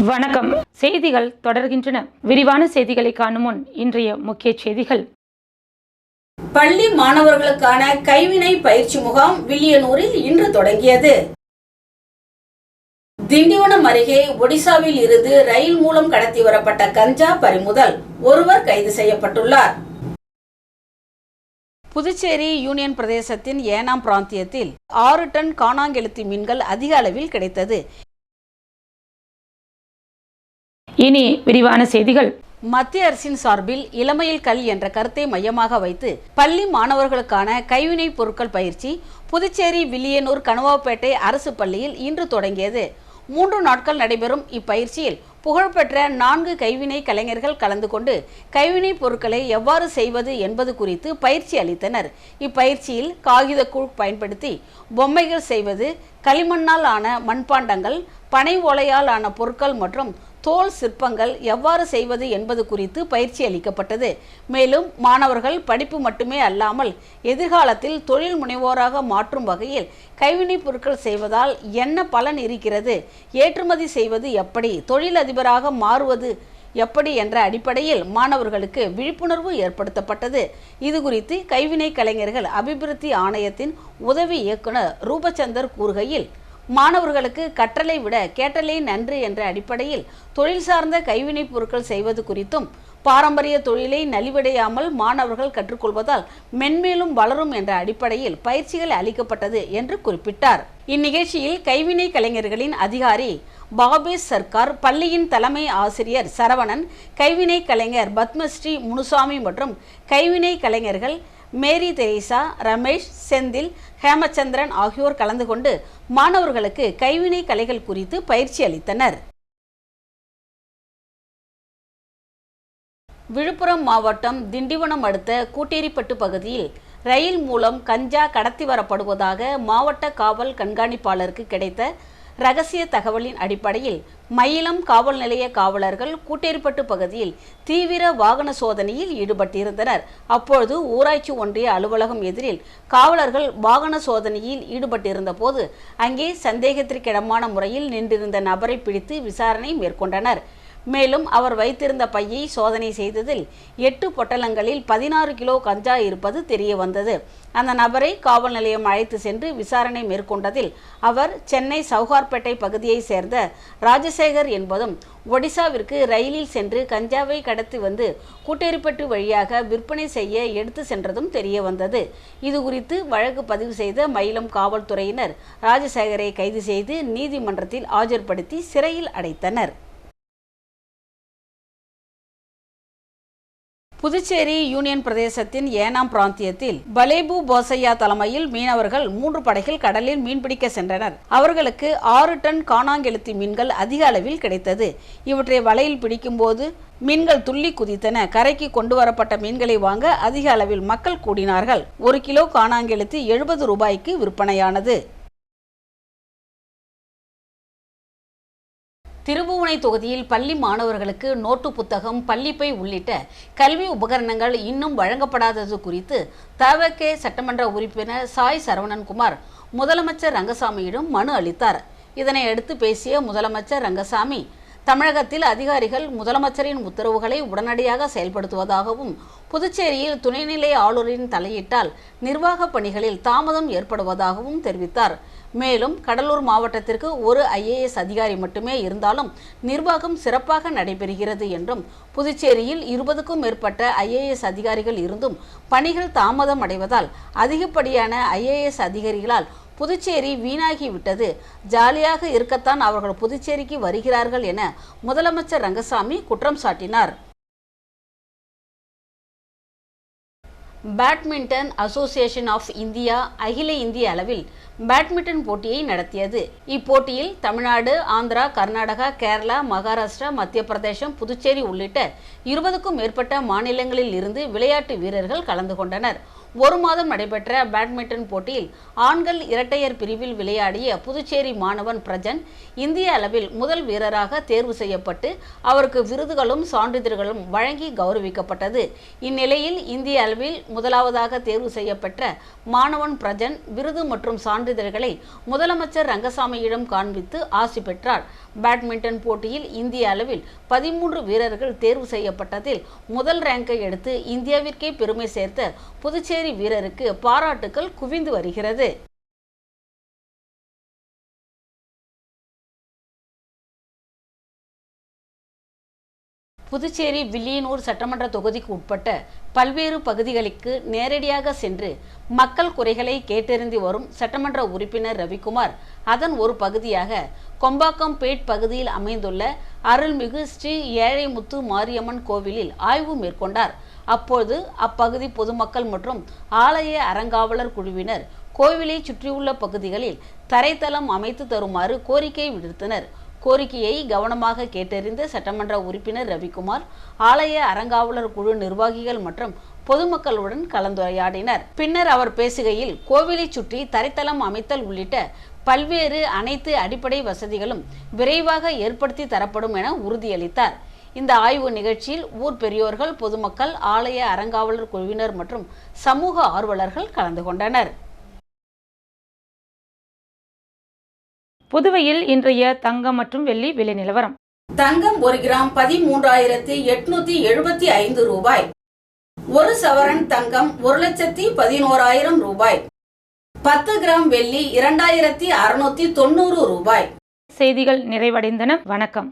வணக்கம். செய்திகள் தொடர்கின்றன. விரிவான செய்திகளை காணும் முன் இன்றைய முக்கிய செய்திகள். பள்ளி மாணவர்களுக்கான கைவினை பயிற்சி முகாம் வில்லியனூரில் இன்று தொடங்கியது. திண்டிவனம் அருகே ஒடிசாவில் இருந்து ரயில் மூலம் கடத்தி வரப்பட்ட கஞ்சா பறிமுதல், ஒருவர் கைது செய்யப்பட்டுள்ளார். புதுச்சேரி யூனியன் பிரதேசத்தின் ஏனாம் பிராந்தியத்தில் 6 டன் காணாங்கெழுத்தி மீன்கள் அதிக அளவில் கிடைத்தது. இனி விரிவான செய்திகள். மத்திய அரசின் சார்பில் இளமையில் கல் என்ற கருத்தை மையமாக வைத்து பள்ளி மாணவர்களுக்கான கைவினைப் பொருட்கள் பயிற்சி புதுச்சேரி வில்லியனூர் கணுவாப்பேட்டை அரசு பள்ளியில் இன்று தொடங்கியது. 3 நாட்கள் நடைபெறும் இப்பயிற்சியில் புகழ்பெற்ற 4 கைவினை கலைஞர்கள் கலந்து கொண்டு கைவினைப் பொருட்களை எவ்வாறு செய்வது என்பது குறித்து பயிற்சி அளித்தனர். இப்பயிற்சியில் காகிதக்கூழ் பயன்படுத்தி பொம்மைகள் செய்வது, களிமண்ணால் ஆன மண்பாண்டங்கள், பனை ஓலையால் ஆன பொருட்கள் மற்றும் தோல் சிற்பங்கள் எவ்வாறு செய்வது என்பது குறித்து பயிற்சி அளிக்கப்பட்டது. மேலும் மாணவர்கள் படிப்பு மட்டுமே அல்லாமல் எதிர்காலத்தில் தொழில் முனைவோராக மாற்றும் வகையில் கைவினைப் பொருட்கள் செய்வதால் என்ன பலன் இருக்கிறது, ஏற்றுமதி செய்வது எப்படி, தொழிலதிபராக மாறுவது எப்படி என்ற அடிப்படையில் மாணவர்களுக்கு விழிப்புணர்வு ஏற்படுத்தப்பட்டது. இது குறித்து கைவினை கலைஞர்கள் அபிவிருத்தி ஆணையத்தின் உதவி இயக்குனர் ரூபச்சந்தர் கூறுகையில், மாணவர்களுக்கு கற்றலை விட கேட்டலே நன்று என்ற அடிப்படையில் தொழில் சார்ந்த கைவினைப் பொருட்கள் செய்வது குறித்தும், பாரம்பரிய தொழிலை நலிவடையாமல் மாணவர்கள் கற்றுக்கொள்வதால் மென்மேலும் வளரும் என்ற அடிப்படையில் பயிற்சிகள் அளிக்கப்பட்டது என்று குறிப்பிட்டார். இந்நிகழ்ச்சியில் கைவினை கலைஞர்களின் அதிகாரி பாபேஷ் சர்க்கார், பள்ளியின் தலைமை ஆசிரியர் சரவணன், கைவினை கலைஞர் பத்மஸ்ரீ முனுசாமி மற்றும் கைவினை கலைஞர்கள் மேரி தெரேசா, ரமேஷ், செந்தில், ஹேமச்சந்திரன் ஆகியோர் கலந்து கொண்டு மாணவர்களுக்கு கைவினை கலைகள் குறித்து பயிற்சி அளித்தனர். விழுப்புரம் மாவட்டம் திண்டிவனம் அடுத்த கூட்டேரிப்பட்டு பகுதியில் ரயில் மூலம் கஞ்சா கடத்தி வரப்படுவதாக மாவட்ட காவல் கண்காணிப்பாளருக்கு கிடைத்த ரகசிய தகவலின் அடிப்படையில் மயிலம் காவல் நிலைய காவலர்கள் கூட்டேரிப்பட்டு பகுதியில் தீவிர வாகன சோதனையில் ஈடுபட்டிருந்தனர். அப்பொழுது ஊராட்சி ஒன்றிய அலுவலகம் எதிரில் காவலர்கள் வாகன சோதனையில் ஈடுபட்டிருந்த போது அங்கே சந்தேகத்திற்கிடமான முறையில் நின்றிருந்த நபரை பிடித்து விசாரணை மேற்கொண்டனர். மேலும் அவர் வைத்திருந்த பையை சோதனை செய்ததில் 8 பொட்டலங்களில் 16 கிலோ கஞ்சா இருப்பது தெரிய வந்தது. அந்த நபரை காவல் நிலையம் அழைத்து சென்று விசாரணை மேற்கொண்டதில் அவர் சென்னை சவுகார்பேட்டை பகுதியை சேர்ந்த ராஜசேகர் என்பதும் ஒடிசாவிற்கு ரயிலில் சென்று கஞ்சாவை கடத்தி வந்து கூட்டேரிப்பட்டு வழியாக விற்பனை செய்ய எடுத்து சென்றதும் தெரிய வந்தது. இது குறித்து வழக்கு பதிவு செய்த மயிலம் காவல்துறையினர் ராஜசேகரை கைது செய்து நீதிமன்றத்தில் ஆஜர்படுத்தி சிறையில் அடைத்தனர். புதுச்சேரி யூனியன் பிரதேசத்தின் ஏனாம் பிராந்தியத்தில் பலேபு போசையா தலைமையில் மீனவர்கள் 3 படகில் கடலில் மீன்பிடிக்க சென்றனர். அவர்களுக்கு 6 டன் காணாங்கெழுத்தி மீன்கள் அதிக அளவில் கிடைத்தது. இவற்றை வலையில் பிடிக்கும் போது மீன்கள் துள்ளி குதித்தன. கரைக்கு கொண்டு வரப்பட்ட மீன்களை வாங்க அதிக அளவில் மக்கள் கூடினார்கள். 1 கிலோ காணாங்கெழுத்தி 70 ரூபாய்க்கு விற்பனையானது. திருபுவனை தொகுதியில் பள்ளி மாணவர்களுக்கு நோட்டு புத்தகம், பள்ளிப்பை உள்ளிட்ட கல்வி உபகரணங்கள் இன்னும் வழங்கப்படாதது குறித்து தவக சட்டமன்ற உறுப்பினர் சாய் சரவணன்குமார் முதலமைச்சர் ரங்கசாமியிடம் மனு அளித்தார். இதனை அடுத்து பேசிய முதலமைச்சர் ரங்கசாமி, தமிழகத்தில் அதிகாரிகள் முதலமைச்சரின் உத்தரவுகளை உடனடியாக செயல்படுத்துவதாகவும், புதுச்சேரியில் துணைநிலை ஆளுநரின் தலையிட்டால் நிர்வாக பணிகளில் தாமதம் ஏற்படுவதாகவும் தெரிவித்தார். மேலும் கடலூர் மாவட்டத்திற்கு ஒரு IAS அதிகாரி மட்டுமே இருந்தாலும் நிர்வாகம் சிறப்பாக நடைபெறுகிறது என்றும், புதுச்சேரியில் 20க்கும் மேற்பட்ட IAS அதிகாரிகள் இருந்தும் பணிகள் தாமதம் அடைவதால் அதிகப்படியான IAS அதிகாரிகளால் புதுச்சேரி வீணாகிவிட்டது, ஜாலியாக இருக்கத்தான் அவர்கள் புதுச்சேரிக்கு வருகிறார்கள் என முதலமைச்சர் ரங்கசாமி குற்றம் சாட்டினார். பேட்மிண்டன் அசோசியேஷன் ஆஃப் இந்தியா அகில இந்திய அளவில் பேட்மிண்டன் போட்டியை நடத்தியது. இப்போட்டியில் தமிழ்நாடு, ஆந்திரா, கர்நாடகா, கேரளா, மகாராஷ்டிரா, மத்திய பிரதேசம், புதுச்சேரி உள்ளிட்ட 20க்கும் மேற்பட்ட மாநிலங்களில் இருந்து விளையாட்டு வீரர்கள் கலந்து கொண்டனர். ஒரு மாதம் நடைபெற்ற பேட்மிண்டன் போட்டியில் ஆண்கள் இரட்டையர் பிரிவில் விளையாடிய புதுச்சேரி மாணவன் பிரஜன் இந்திய அளவில் முதல் வீரராக தேர்வு செய்யப்பட்டு அவருக்கு விருதுகளும் சான்றிதழ்களும் வழங்கி கௌரவிக்கப்பட்டது. இந்நிலையில் இந்திய அளவில் முதலாவதாக தேர்வு செய்யப்பட்ட மாணவன் பிரஜன் விருது மற்றும் சான்றிதழ்களை முதலமைச்சர் ரங்கசாமியிடம் காண்பித்து ஆசி பெற்றார். பேட்மிண்டன் போட்டியில் இந்திய அளவில் 13 வீரர்கள் தேர்வு செய்யப்பட்டதில் முதல் ரேங்கை எடுத்து இந்தியாவிற்கே பெருமை சேர்த்த புதுச்சேரி வீரருக்கு பாராட்டுக்கள் குவிந்து வருகிறது. புதுச்சேரி வில்லியனூர் சட்டமன்ற தொகுதிக்கு உட்பட்ட பல்வேறு பகுதிகளுக்கு நேரடியாக சென்று மக்கள் குறைகளை கேட்டறிந்து வரும் சட்டமன்ற உறுப்பினர் ரவிக்குமார் அதன் ஒரு பகுதியாக கொம்பாக்கம்பேட் பகுதியில் அமைந்துள்ள அருள்மிகு ஸ்ரீ ஏழைமுத்து மாரியம்மன் கோவிலில் ஆய்வு மேற்கொண்டார். அப்போது அப்பகுதி பொதுமக்கள் மற்றும் ஆலய அறங்காவலர் குழுவினர் கோவிலை சுற்றியுள்ள பகுதிகளில் தரைத்தளம் அமைத்து தருமாறு கோரிக்கை விடுத்தனர். கோரிக்கையை கவனமாக கேட்டறிந்த சட்டமன்ற உறுப்பினர் ரவிக்குமார் ஆலய அறங்காவலர் குழு நிர்வாகிகள் மற்றும் பொதுமக்களுடன் கலந்துரையாடினர். பின்னர் அவர் பேசுகையில் கோவிலை சுற்றி தரைத்தளம் அமைத்தல் உள்ளிட்ட பல்வேறு அனைத்து அடிப்படை வசதிகளும் விரைவாக ஏற்படுத்தி தரப்படும் என உறுதியளித்தார். இந்த ஆய்வு நிகழ்ச்சியில் ஊர் பெரியோர்கள், பொதுமக்கள், ஆலய அறங்காவலர் குழுவினர் மற்றும் சமூக ஆர்வலர்கள் கலந்து கொண்டனர். புதுவையில் இன்றைய தங்கம் மற்றும் வெள்ளி விலை நிலவரம். தங்கம் 1 கிராம் 13,875 ரூபாய். 1 சவரன் தங்கம் 1,11,000 ரூபாய். 10 கிராம் வெள்ளி 2,690 ரூபாய். செய்திகள் நிறைவடைந்தன. வணக்கம்.